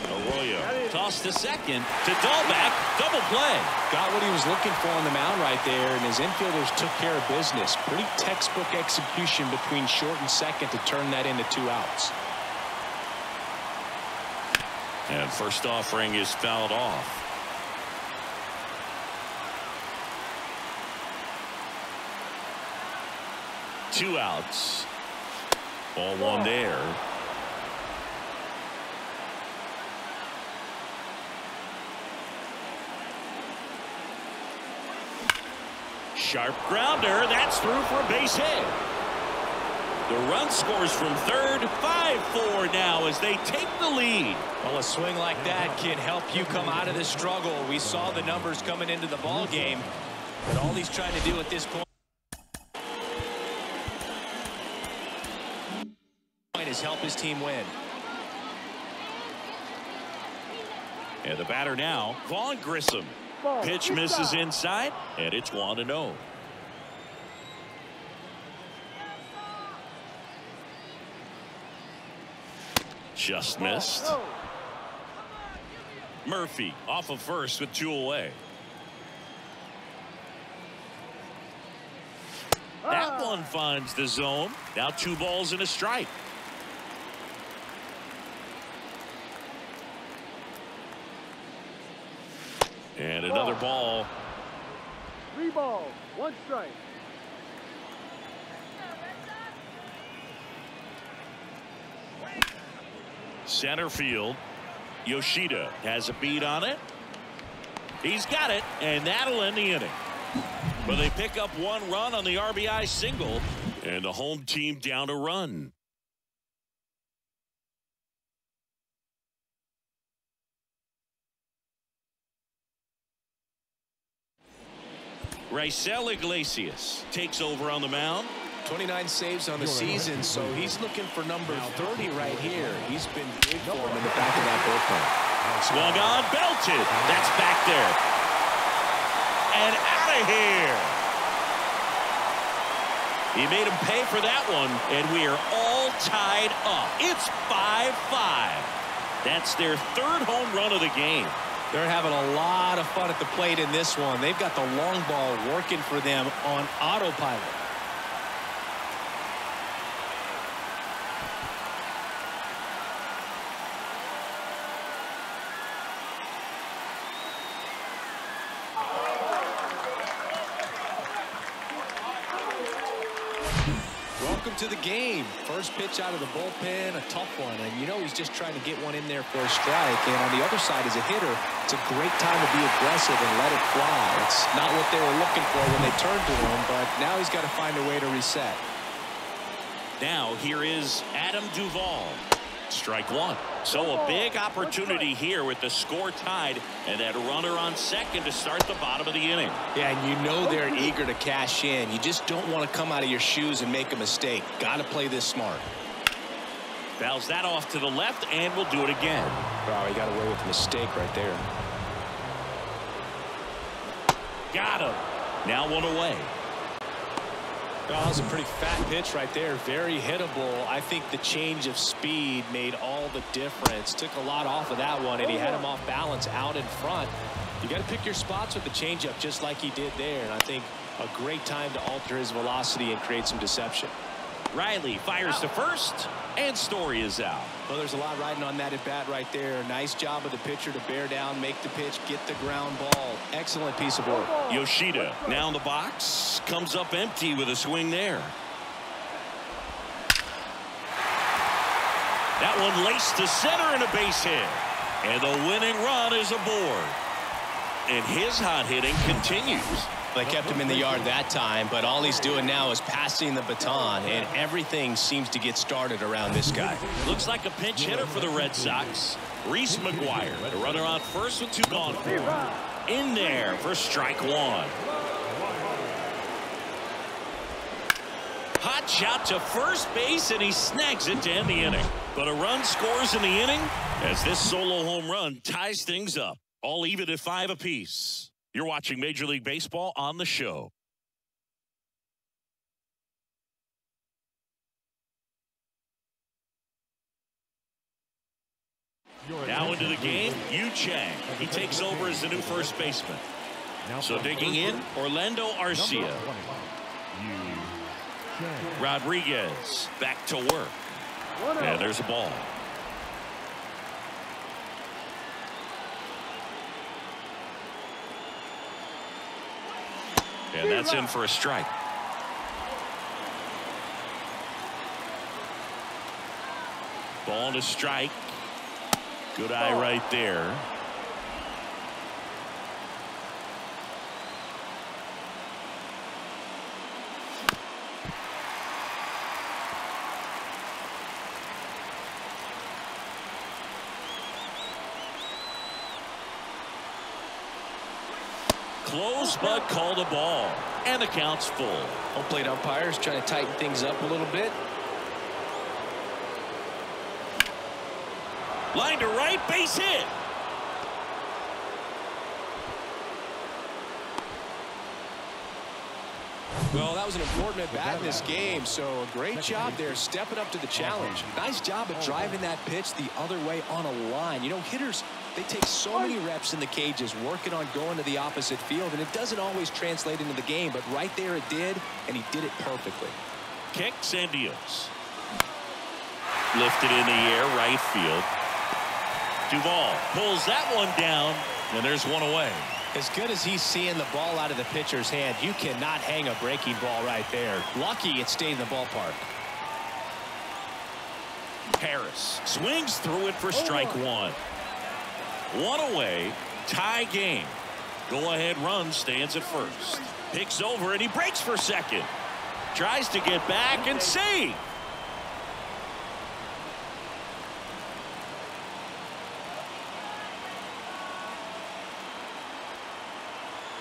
Arroyo tossed to second to Dahlback. Double play. Got what he was looking for on the mound right there, and his infielders took care of business. Pretty textbook execution between short and second to turn that into 2 outs. And first offering is fouled off. Two outs. Ball 1 there. Sharp grounder. That's through for a base hit. The run scores from third. 5-4 now as they take the lead. Well, a swing like that can help you come out of this struggle. We saw the numbers coming into the ball game, but all he's trying to do at this point is help his team win. And the batter now, Vaughn Grissom. Pitch misses inside, and it's 1-0. Just missed. Murphy off of first with 2 away. That one finds the zone. Now 2 balls and a strike. And another ball. 3 balls, 1 strike. Center field. Yoshida has a beat on it. He's got it, and that'll end the inning. But they pick up 1 run on the RBI single, and the home team down a run. Rafael Iglesias takes over on the mound. 29 saves on the season, so he's looking for number 30 right here. He's been big for him in the back of that bullpen. Swung on, belted. That's back there. And out of here. He made him pay for that one, and we are all tied up. It's 5-5. That's their 3rd home run of the game. They're having a lot of fun at the plate in this one. They've got the long ball working for them on autopilot. To the game. First pitch out of the bullpen, a tough one, and you know he's just trying to get one in there for a strike. And on the other side, as a hitter, it's a great time to be aggressive and let it fly. It's not what they were looking for when they turned to him, but now he's got to find a way to reset. Now here is Adam Duvall. Strike 1. So a big opportunity here with the score tied and that runner on second to start the bottom of the inning. Yeah, and you know they're eager to cash in. You just don't want to come out of your shoes and make a mistake. Got to play this smart. Fouls that off to the left, and we'll do it again. Wow, he got away with a mistake right there. Got him. Now 1 away. Oh, that was a pretty fat pitch right there. Very hittable. I think the change of speed made all the difference. Took a lot off of that one, and he had him off balance out in front. You got to pick your spots with the changeup just like he did there, and I think a great time to alter his velocity and create some deception. Riley fires to first, and Story is out. Well, there's a lot riding on that at bat right there. Nice job of the pitcher to bear down, make the pitch, get the ground ball. Excellent piece of work. Yoshida now in the box, comes up empty with a swing there. That one laced to center and a base hit. And the winning run is aboard. And his hot hitting continues. They kept him in the yard that time, but all he's doing now is passing the baton, and everything seems to get started around this guy. Looks like a pinch hitter for the Red Sox. Reese McGuire, the runner on first with 2 gone for him. In there for strike 1. Hot shot to first base, and he snags it to end the inning. But a run scores in the inning as this solo home run ties things up. All even at 5 apiece. You're watching Major League Baseball on the show. Now into the game, Yu Chang. He takes over as the new first baseman. So digging in, Orlando Arcia. Rodriguez back to work. Yeah, there's a ball. And that's in for a strike. Ball to strike. Good eye right there. Close, but called a ball. And the count's full. Home plate umpires trying to tighten things up a little bit. Line to right, base hit. Well, that was an important at bat in this game, so a great job there stepping up to the challenge. Nice job of driving that pitch the other way on a line. You know, hitters, they take so many reps in the cages working on going to the opposite field, and it doesn't always translate into the game, but right there it did, and he did it perfectly. Kicks and deals. Lifted in the air, right field. Duvall pulls that one down, and there's one away. As good as he's seeing the ball out of the pitcher's hand, you cannot hang a breaking ball right there. Lucky it stayed in the ballpark. Harris swings through it for strike 1. 1 away, tie game. Go ahead run stands at first. Picks over and he breaks for second. Tries to get back and save.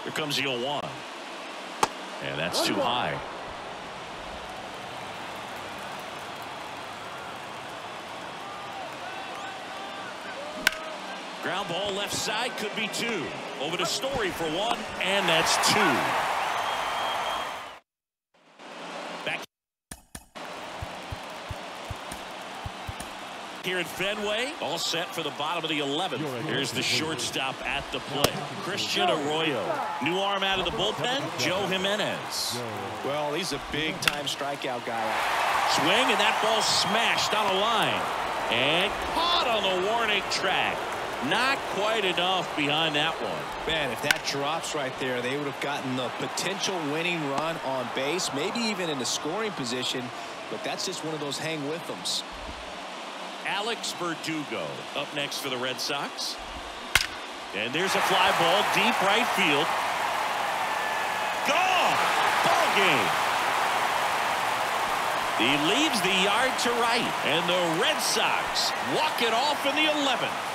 Here comes the 0-1. And that's too high. Ground ball left side, could be 2. Over to Story for 1, and that's 2. Back here at Fenway, all set for the bottom of the 11th. Here's the shortstop at the plate, Christian Arroyo. New arm out of the bullpen, Joe Jimenez. Well, he's a big-time strikeout guy. Swing, and that ball smashed on a line. And caught on the warning track. Not quite enough behind that one. Man, if that drops right there, they would have gotten the potential winning run on base, maybe even in a scoring position, but that's just one of those hang with thems. Alex Verdugo up next for the Red Sox. And there's a fly ball deep right field. Gone! Ball game. He leaves the yard to right, and the Red Sox walk it off in the 11th.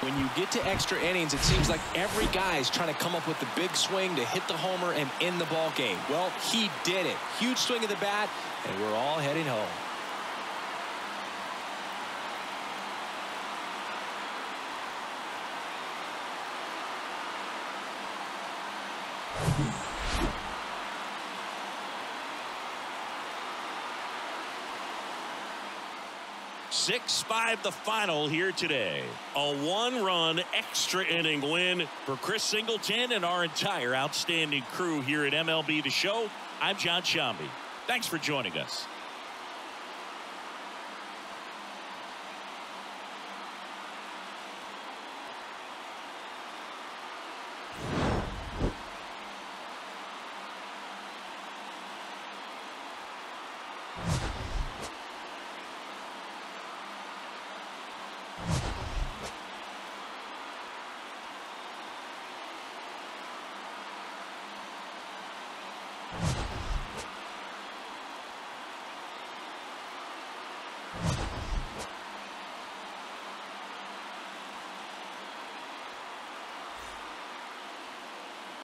when you get to extra innings, it seems like every guy is trying to come up with the big swing to hit the homer and end the ball game. Well, he did it. Huge swing of the bat, and we're all heading home. Six-5 the final here today. A one-run extra inning win for Chris Singleton and our entire outstanding crew here at MLB The Show. I'm John Shambi. Thanks for joining us.